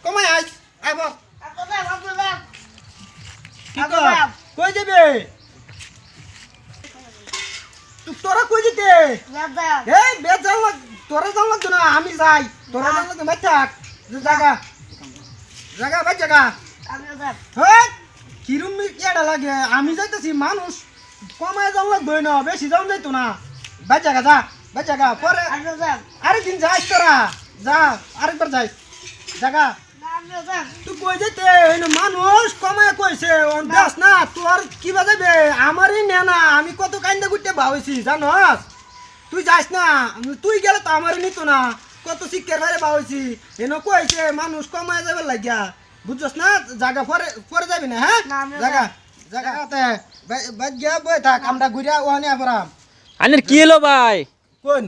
কমাই আই আইব কই যাবে তোরা কই যেতে এই বেজাল তোরা জাল লাগতো না আমি যাই তোরা জাল লাগতো ভাই থাক জায়গা জায়গা ভাই জায়গা হ্যাঁ কিরম এটা লাগে আমি যাইতেছি মানুষ কমায় জাল লাগবে না বেশি যাও যাইতো না ভাই জায়গা যা ভাই জায়গা পরে আরেকদিন যাইস তোরা যা আরেকবার যাই জায়গা তুই কই যেতে মানুষ কমায় কইছে দেখ না তোর কি বাজাবে আমারই নে না আমি কত কান্দা গুটে ভাবছি জানস তুই যাস না তুই গেলে তো আমারই নিত না কত শিক্ষার বাইরে ভাবছি এনে কইছে মানুষ কমায় যাবে লাগিয়া বুঝছস না জায়গা পরে পরে যাবি না হ্যাঁ জায়গা জায়গাতে বাদ গিয়া বই থাক আমরা ঘুরিয়া ওখানে আবরাম আনের কি হলো ভাই কোন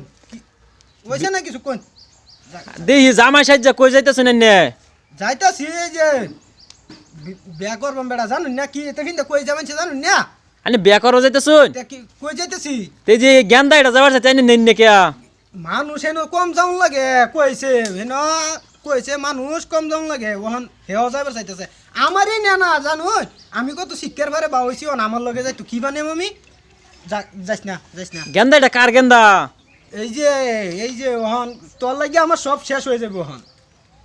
ওইছে না কিছু কোন দেখি জামাই সাজ্জা কই যাইতেছেন নে যাইতাছি এই যে বিয়া করবাম বেড়া জানুন না কি এটা কিন্তু কই যাবেন সে জানুন না আনে বিয়া করো যাইতেছুন কি কই যাইতেছি তে যে গেন্দা এটা যাবার চাইনি নেন নে কিয়া মানুষ হেন কম যাওন লাগে কইছে হেন কইছে মানুষ কম যাওন লাগে ওহন হেও যাবার চাইতেছে আমারই না না জানুন আমি কত শিক্ষার বারে বাউছি ওন আমার লগে যাই তো কি বানাম আমি যাইস না গেন্দা এটা কার গেন্দা এই যে ওহন তোর লাগে আমার সব শেষ হয়ে যাবে ওহন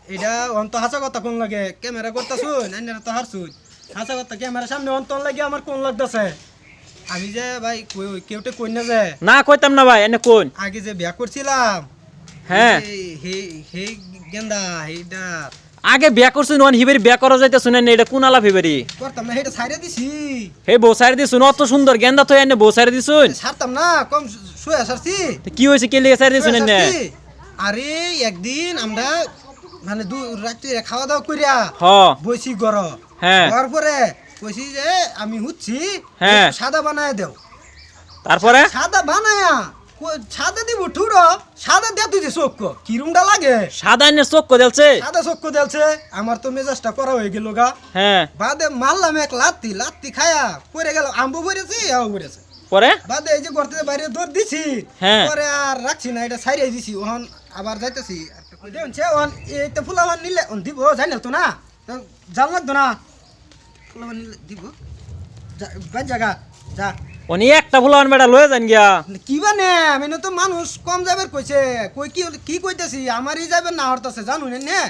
এটা অন তো হাসা কথা কোন লাগে ক্যামেরা করতেছুন আইনারা তো হারছুন হাসা কথা ক্যামেরা সামনে অন তোর লাগে আমার কোন লাগতেছে আমি যে ভাই কেউটে কই না যে না কইতাম না ভাই এনে কোন আগে যে বিয়া করছিলাম হ্যাঁ হে গেন্দা হেডা আগে বিয়া করছুন ওন হিবেরি বিয়া করা যাইতেছুন নে এটা কোন আলা ফেবারি করতাম না হেটা ছাইরে দিছি হে বউ সাইরে দিছুন অত সুন্দর গেন্দা তো এনে বউ সাইরে দিছুন ছাড়তাম না কম শুয়ে সারছি কি হইছে কে লিগে সাইরে দিছুন নে আরে একদিন আমরা মানে রাত্রে খাওয়া দাওয়া করিয়া বইছি গর হওয়ার পরে কইছি যে আমি হুচ্ছি সাদা বানায় দেও তারপরে সাদা বানায়া সাদা দিব ঠুর সাদা দিয়া তুই যে চোখ কিরুমটা লাগে সাদা এনে চোখ দেলছে সাদা চোখ দেলছে আমার তো মেজাজটা করা হয়ে গেল গা বাদে মারলাম এক লাত্তি খায়া পরে গেল আম্বু পড়েছে এও পড়েছে পরে বাদে এই যে ঘর থেকে বাইরে দৌড় দিছি পরে আর রাখছি না এটা ছাইড়াই দিছি ওহন আবার যাইতেছি দেখছে ওহন এইটা ফুলাবান নিলে দিব যাই না তো না জাল লাগতো না ফুলাবান নিলে দিব জায়গা যা উনি একটা ফুলাবান বেটা লয়ে যান গিয়া কি বানে আমি তো মানুষ কম যাবার কইছে কই কি কইতেছি আমারই যাবে না হরতাছে জানু নে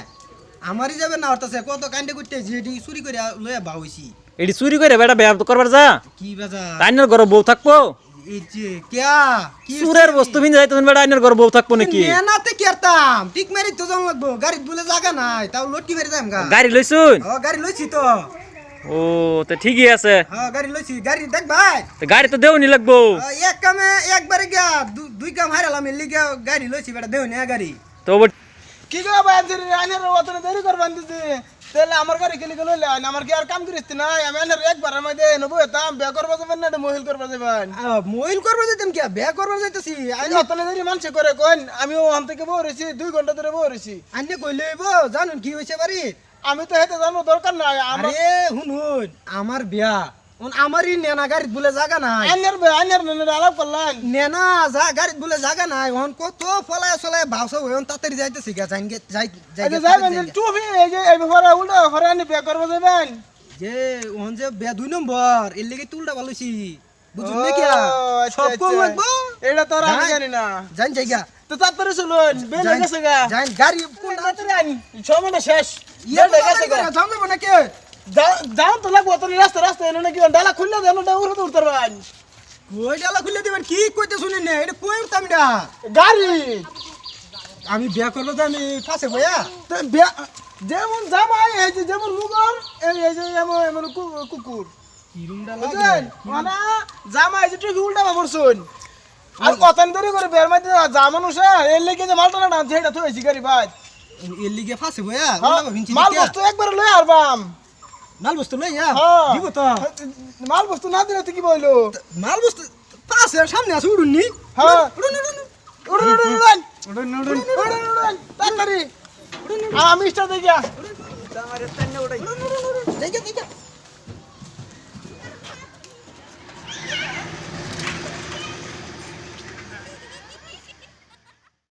আমারই যাবে না হরতাছে কত কান্দে করতে যেডি চুরি করে লয়ে বাউইছি এডি চুরি করে বেটা বিয়া করবার যা কি বাজা আইনের ঘরে বউ থাকবো এই যে কিয়া কি সুরের বস্তু ভিন যাইতেছেন বেটা আইনের ঘরে বউ থাকবো নাকি নেনাতে কেরতাম ঠিক মারি তো যাম লাগবো গাড়িত বলে জায়গা নাই তাও লটকি মেরে যাম গা গাড়ি লইছুন গাড়ি লইছি তো ও তো ঠিকই আছে গাড়ি লইছি গাড়ি দেখ ভাই গাড়ি তো দেওনি লাগবো এক কামে একবারে গিয়া দুই কাম হারালাম এলি গিয়া গাড়ি লইছি বেটা দেওনি গাড়ি তো কি গো ভাই আইনের অতনে দেরি করবান দিছি তাহলে আমার গাড়ি খেলি গেল আমার কি আর কাম করিস না আমি আইনের একবার মধ্যে নেবো তাম বিয়া করবো যাবেন না মহিল করবো যাবেন মহিল করবো যেতাম কি বিয়া করবো যাইতেছি আইন অতনে দেরি মানুষ করে কোন আমি ওখান থেকে বউ রয়েছি 2 ঘন্টা ধরে বউ রয়েছি আইনে কইলে জানুন কি হয়েছে বাড়ি আমি তো হেতে জানো দরকার নাই আরে হুন আমার বিয়া আমারই নেনা গাড়িত বলে জায়গা নাই আইনের আলাপ করলেন নেনা গাড়িত বলে জায়গা নাই ওহন কত ফলায় চলায় ভাবছ ওহন তাড়াতাড়ি যাইতেছি গা যাইবেন টুপি এই যে এই ব্যাপারে উল্টা ঘরে আনি বিয়া করবো যাবেন যে ওহন যে বিয়া 2 নম্বর এর লেগে তুলটা ভালোছি বুঝুন নাকি সব কম লাগবো এটা তো আমি জানি না জান জায়গা তো তাড়াতাড়ি চলুন বেল গেছে গা জান গাড়ি কোন তাড়াতাড়ি আনি সময়টা শেষ গেছে গা যাবো নাকি যাও তো লাগবো তো রাস্তা এনে নাকি ডালা খুললে দেন ওটা উড়তে পারবেন কই ডালা খুললে দিবেন কি কইতে শুনেন না এটা কই উঠতাম এটা গাড়ি আমি বিয়া করব তো আমি ফাসে বয়া তো বিয়া যেমন জামাই এই যে যেমন মুগল এই যে এমন কুকুর কিরুম ডালা বুঝছেন মানে জামাই যে টুকি উল্টা পড়ছুন আর কতন দেরি করে বের মাইতে যা মানুষ এর লেগে যে মালটা না যেটা থইছি গাড়ি ভাই এর লিগে ফাসে বয়া মাল বস্তু একবার লই আরবাম মাল বস্তু লই দিব তো মাল বস্তু না দিলে তুই কি বইলো মাল বস্তু পাশে সামনে আছে উড়ুন নি হ্যাঁ উড়ুন তাড়াতাড়ি আমি স্টার দেখিয়া দেখে